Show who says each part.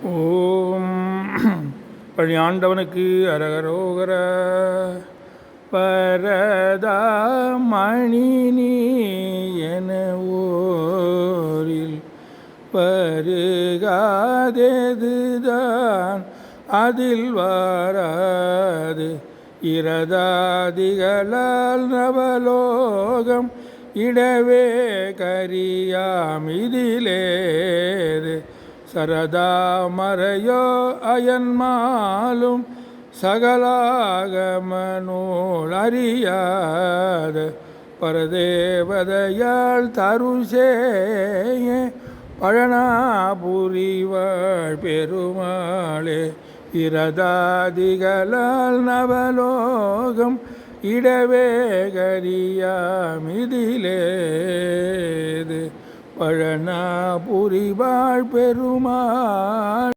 Speaker 1: ஓம் பழி ஆண்டவனுக்கு அரகரோகர. பரதா மணினி என ஓரில் பருகாதெதுதான் அதில் வாராது இரதாதிகளால் நவலோகம் இடவே கரியாமிதிலேது சரதா மறையோ அயன்மாலும் சகலாகம நூல் அறியாத பரதேவதையாள் தருசேய பழனாபுரிவாழ் பெருமாளே இரதாதிகளால் நவலோகம் இடவே கரியாமிதிலேது பழனாபுரிவாழ் பெருமாள்.